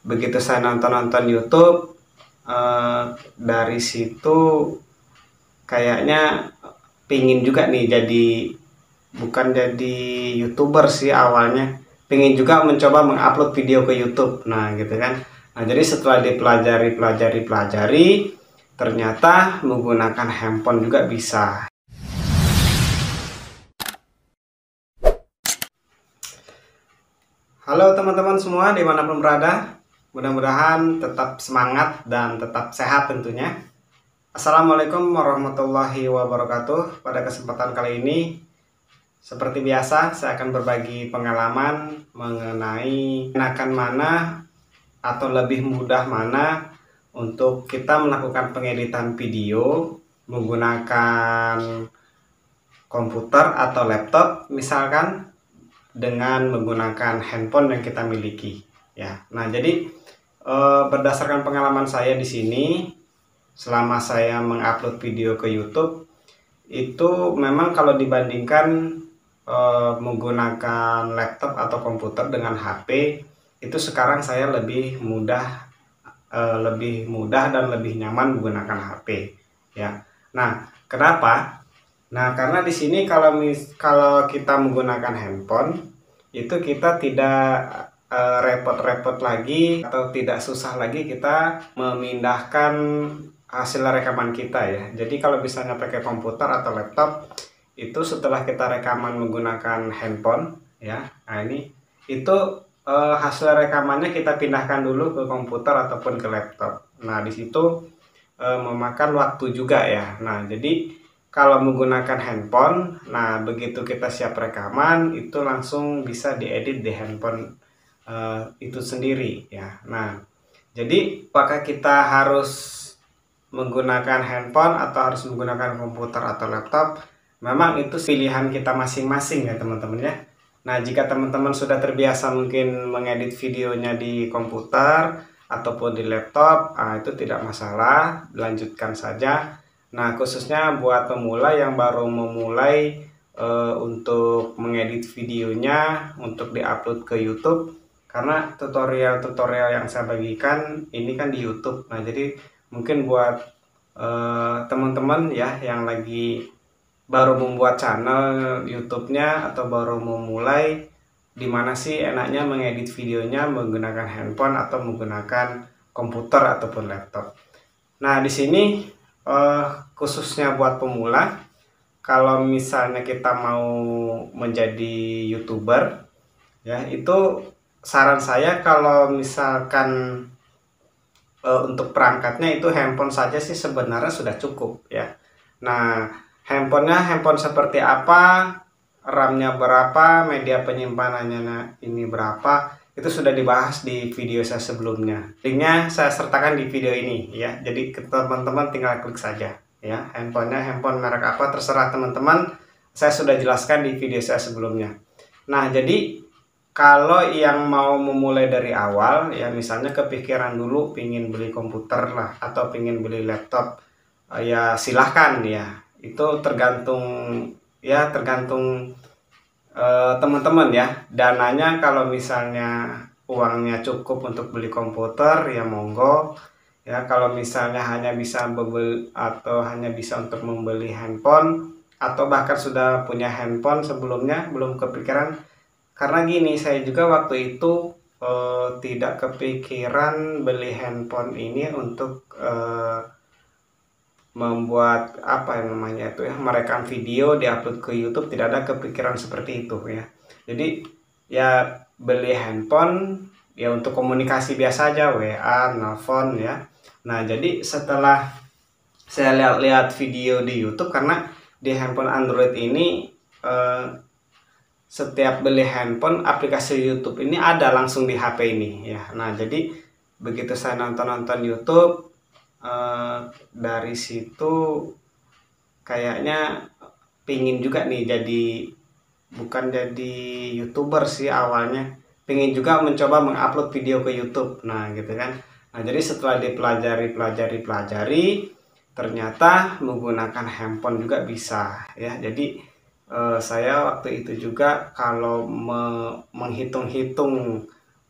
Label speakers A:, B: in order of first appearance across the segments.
A: begitu saya nonton YouTube, dari situ kayaknya pingin juga nih jadi, bukan jadi YouTuber sih awalnya, pingin juga mencoba mengupload video ke YouTube. Nah gitu kan. Nah jadi setelah dipelajari, ternyata menggunakan handphone juga bisa. Halo teman-teman semua dimanapun berada, mudah-mudahan tetap semangat dan tetap sehat tentunya. Assalamualaikum warahmatullahi wabarakatuh. Pada kesempatan kali ini, seperti biasa, saya akan berbagi pengalaman mengenai enakan mana atau lebih mudah mana untuk kita melakukan pengeditan video menggunakan komputer atau laptop misalkan, dengan menggunakan handphone yang kita miliki ya. Nah, jadi berdasarkan pengalaman saya di sini selama saya mengupload video ke YouTube, itu memang kalau dibandingkan menggunakan laptop atau komputer dengan HP, itu sekarang saya lebih mudah dan lebih nyaman menggunakan HP ya. Nah, kenapa? Nah, karena di sini kalau kita menggunakan handphone, itu kita tidak repot-repot lagi atau tidak susah lagi kita memindahkan hasil rekaman kita ya. Jadi kalau misalnya pakai komputer atau laptop, itu setelah kita rekaman menggunakan handphone ya. Nah, ini itu hasil rekamannya kita pindahkan dulu ke komputer ataupun ke laptop. Nah, di situ memakan waktu juga ya. Nah, jadi kalau menggunakan handphone, nah begitu kita siap rekaman, itu langsung bisa diedit di handphone itu sendiri ya. Nah, jadi apakah kita harus menggunakan handphone atau harus menggunakan komputer atau laptop? Memang itu pilihan kita masing-masing ya teman-teman ya. Nah, jika teman-teman sudah terbiasa mungkin mengedit videonya di komputer ataupun di laptop, itu tidak masalah, lanjutkan saja. Nah, khususnya buat pemula yang baru memulai untuk mengedit videonya untuk diupload ke YouTube, karena tutorial-tutorial yang saya bagikan ini kan di YouTube. Nah, jadi mungkin buat teman-teman ya yang lagi baru membuat channel YouTube-nya atau baru memulai, di mana sih enaknya mengedit videonya menggunakan handphone atau menggunakan komputer ataupun laptop. Nah, di sini khususnya buat pemula, kalau misalnya kita mau menjadi YouTuber ya, itu saran saya kalau misalkan untuk perangkatnya itu handphone saja sih sebenarnya sudah cukup ya. Nah, handphone seperti apa, RAM-nya berapa, media penyimpanannya ini berapa, itu sudah dibahas di video saya sebelumnya. Linknya saya sertakan di video ini ya. Jadi teman-teman tinggal klik saja ya. Handphone merek apa terserah teman-teman. Saya sudah jelaskan di video saya sebelumnya. Nah, jadi kalau yang mau memulai dari awal ya, misalnya kepikiran dulu pingin beli komputer lah atau pingin beli laptop, ya silahkan ya. Itu tergantung teman-teman ya, dananya. Kalau misalnya uangnya cukup untuk beli komputer ya monggo ya. Kalau misalnya hanya bisa untuk membeli handphone atau bahkan sudah punya handphone sebelumnya belum kepikiran, karena gini, saya juga waktu itu tidak kepikiran beli handphone ini untuk membuat apa yang namanya itu ya, merekam video diupload ke YouTube. Tidak ada kepikiran seperti itu ya. Jadi ya beli handphone ya untuk komunikasi biasa aja, WA, nelfon ya. Nah, jadi setelah saya lihat-lihat video di YouTube, karena di handphone Android ini setiap beli handphone aplikasi YouTube ini ada langsung di HP ini ya. Nah, jadi begitu saya nonton YouTube, dari situ kayaknya pingin juga nih jadi, bukan jadi YouTuber sih awalnya, pingin juga mencoba mengupload video ke YouTube. Nah gitu kan. Nah, jadi setelah dipelajari, ternyata menggunakan handphone juga bisa ya. Jadi saya waktu itu juga kalau menghitung-hitung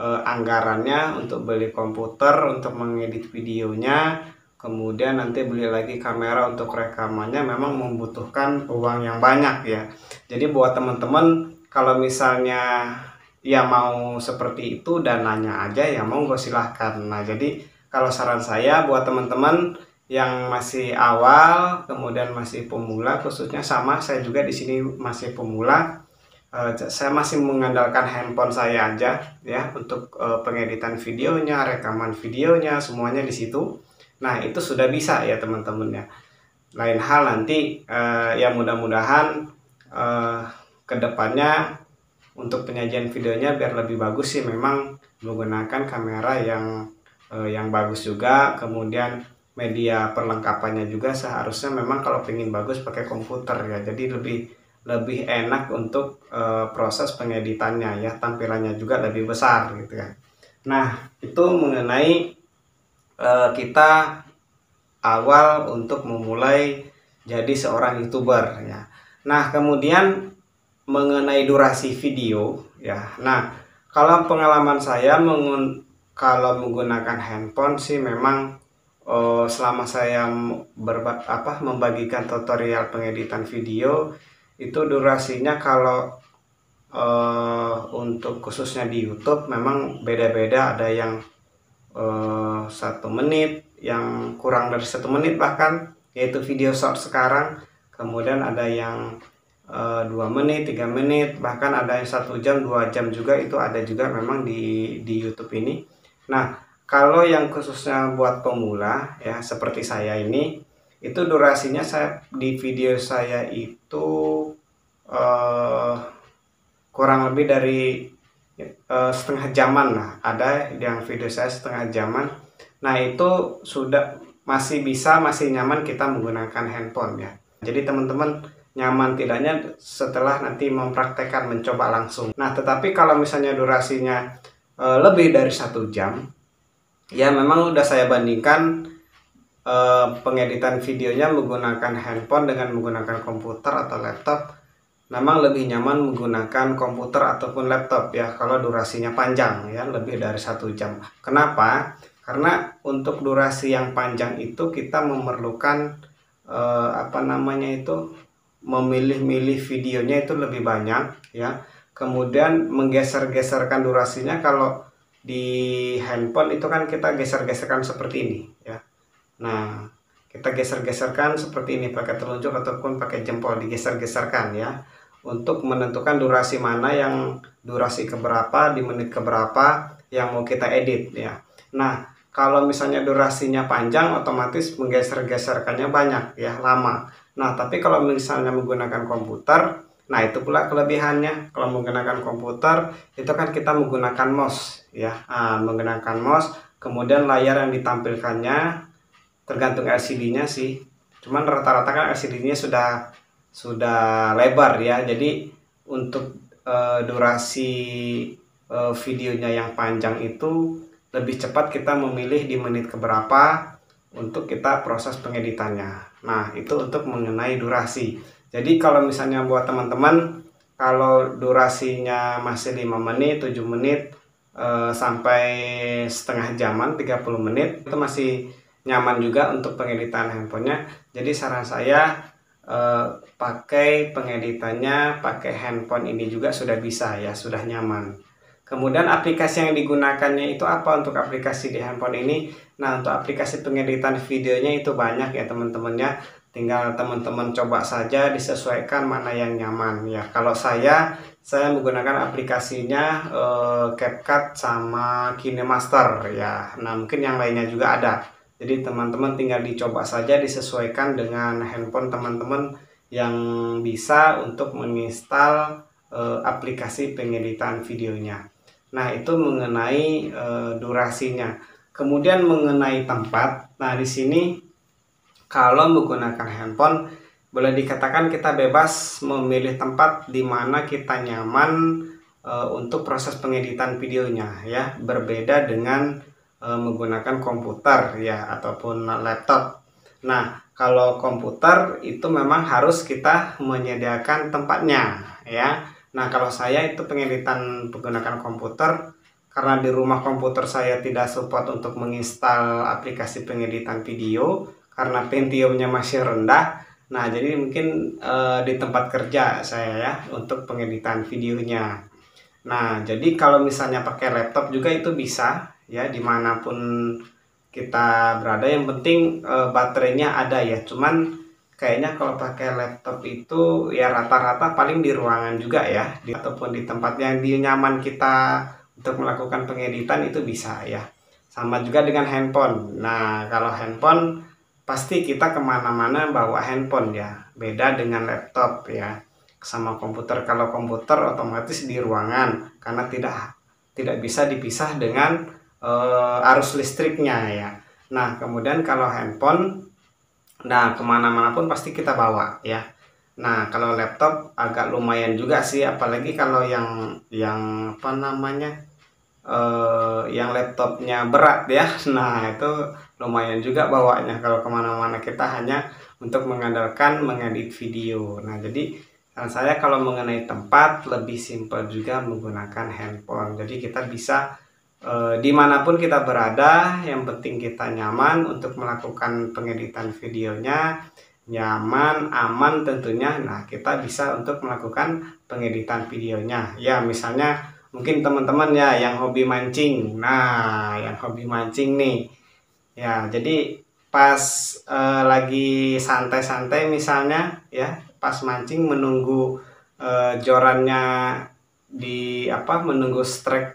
A: anggarannya untuk beli komputer untuk mengedit videonya, kemudian nanti beli lagi kamera untuk rekamannya, memang membutuhkan uang yang banyak ya. Jadi buat teman-teman kalau misalnya ya mau seperti itu dananya aja ya monggo silahkan. Nah jadi kalau saran saya buat teman-teman yang masih awal, kemudian masih pemula, khususnya sama saya juga di sini masih pemula, saya masih mengandalkan handphone saya aja ya untuk pengeditan videonya, rekaman videonya, semuanya di situ. Nah itu sudah bisa ya teman-teman ya. Lain hal nanti ya mudah-mudahan kedepannya untuk penyajian videonya biar lebih bagus sih memang menggunakan kamera yang bagus juga, kemudian media perlengkapannya juga seharusnya memang kalau pengen bagus pakai komputer ya, jadi lebih enak untuk proses pengeditannya ya, tampilannya juga lebih besar gitu kan. Nah itu mengenai kita awal untuk memulai jadi seorang YouTuber ya. Nah kemudian mengenai durasi video ya, nah kalau pengalaman saya kalau menggunakan handphone sih memang selama saya membagikan tutorial pengeditan video itu durasinya kalau untuk khususnya di YouTube memang beda-beda, ada yang 1 menit, yang kurang dari 1 menit bahkan, yaitu video short sekarang, kemudian ada yang 2 menit, 3 menit, bahkan ada yang 1 jam, 2 jam juga, itu ada juga memang di YouTube ini. Nah kalau yang khususnya buat pemula ya seperti saya ini, itu durasinya di video saya itu kurang lebih dari setengah jaman lah, ada yang video saya setengah jaman. Nah itu sudah masih nyaman kita menggunakan handphone ya. Jadi teman-teman nyaman tidaknya setelah nanti mempraktekkan, mencoba langsung. Nah tetapi kalau misalnya durasinya lebih dari 1 jam ya, memang udah saya bandingkan pengeditan videonya menggunakan handphone dengan menggunakan komputer atau laptop, memang lebih nyaman menggunakan komputer ataupun laptop ya kalau durasinya panjang ya, lebih dari 1 jam. Kenapa? Karena untuk durasi yang panjang itu kita memerlukan memilih-milih videonya itu lebih banyak ya. Kemudian menggeser-geserkan durasinya, kalau di handphone itu kan kita geser-geserkan seperti ini ya. Nah kita geser-geserkan seperti ini pakai telunjuk ataupun pakai jempol, digeser-geserkan ya, untuk menentukan durasi mana yang durasi keberapa, di menit keberapa yang mau kita edit ya. Nah kalau misalnya durasinya panjang otomatis menggeser-geserkannya banyak ya, lama. Nah tapi kalau misalnya menggunakan komputer, nah itu pula kelebihannya. Kalau menggunakan komputer itu kan kita menggunakan mouse ya, menggunakan mouse, kemudian layar yang ditampilkannya tergantung LCD-nya sih, cuman rata-rata kan LCD-nya sudah lebar ya. Jadi untuk durasi videonya yang panjang itu lebih cepat kita memilih di menit keberapa untuk kita proses pengeditannya. Nah itu untuk mengenai durasi. Jadi kalau misalnya buat teman-teman kalau durasinya masih 5 menit, 7 menit sampai setengah jaman, 30 menit, itu masih nyaman juga untuk pengeditan handphonenya. Jadi saran saya pakai pengeditannya pakai handphone ini juga sudah bisa ya, sudah nyaman. Kemudian aplikasi yang digunakannya itu apa untuk aplikasi di handphone ini? Nah untuk aplikasi pengeditan videonya itu banyak ya teman-teman ya, tinggal teman-teman coba saja disesuaikan mana yang nyaman ya. Kalau saya menggunakan aplikasinya CapCut sama KineMaster ya. Nah mungkin yang lainnya juga ada. Jadi teman-teman tinggal dicoba saja, disesuaikan dengan handphone teman-teman yang bisa untuk menginstal aplikasi pengeditan videonya. Nah itu mengenai durasinya. Kemudian mengenai tempat. Nah di sini kalau menggunakan handphone boleh dikatakan kita bebas memilih tempat di mana kita nyaman untuk proses pengeditan videonya ya. Berbeda dengan menggunakan komputer ya ataupun laptop. Nah kalau komputer itu memang harus kita menyediakan tempatnya ya. Nah kalau saya itu pengeditan menggunakan komputer, karena di rumah komputer saya tidak support untuk menginstal aplikasi pengeditan video karena Pentiumnya masih rendah. Nah, jadi mungkin di tempat kerja saya ya untuk pengeditan videonya. Nah, jadi kalau misalnya pakai laptop juga itu bisa ya, dimanapun kita berada, yang penting baterainya ada ya. Cuman kayaknya kalau pakai laptop itu ya rata-rata paling di ruangan juga ya, ataupun di tempat yang nyaman kita untuk melakukan pengeditan itu bisa ya. Sama juga dengan handphone. Nah, kalau handphone pasti kita kemana-mana bawa handphone ya, beda dengan laptop ya sama komputer. Kalau komputer otomatis di ruangan karena tidak bisa dipisah dengan arus listriknya ya. Nah, kemudian kalau handphone, nah kemana-mana pun pasti kita bawa ya. Nah, kalau laptop agak lumayan juga sih, apalagi kalau yang apa namanya, yang laptopnya berat ya. Nah, itu lumayan juga bawanya kalau kemana-mana kita hanya untuk mengandalkan mengedit video. Nah, jadi saya kalau mengenai tempat lebih simpel juga menggunakan handphone. Jadi kita bisa dimanapun kita berada, yang penting kita nyaman untuk melakukan pengeditan videonya, nyaman, aman tentunya. Nah, kita bisa untuk melakukan pengeditan videonya ya. Misalnya mungkin teman-teman ya yang hobi mancing. Nah, yang hobi mancing nih ya, jadi pas lagi santai-santai misalnya ya, pas mancing menunggu jorannya menunggu strike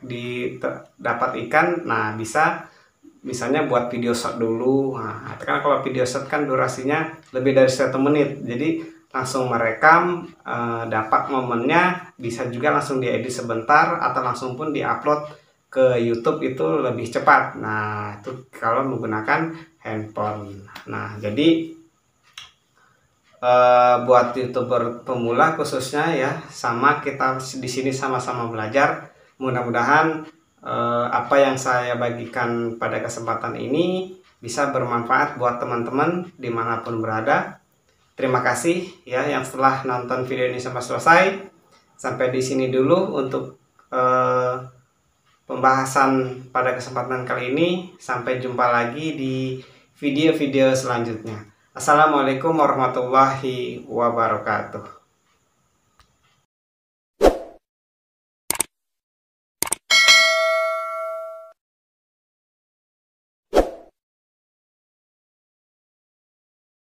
A: dapat ikan. Nah, bisa misalnya buat video shot dulu. Nah, kan kalau video shot kan durasinya lebih dari 1 menit, jadi langsung merekam, dapat momennya, bisa juga langsung diedit sebentar atau langsung pun diupload ke YouTube, itu lebih cepat. Nah, itu kalau menggunakan handphone. Nah, jadi buat YouTuber pemula khususnya ya, sama kita di sini sama-sama belajar. Mudah-mudahan apa yang saya bagikan pada kesempatan ini bisa bermanfaat buat teman-teman dimanapun berada. Terima kasih ya yang setelah nonton video ini sampai selesai. Sampai di sini dulu untuk pembahasan pada kesempatan kali ini. Sampai jumpa lagi di video-video selanjutnya. Assalamualaikum warahmatullahi wabarakatuh.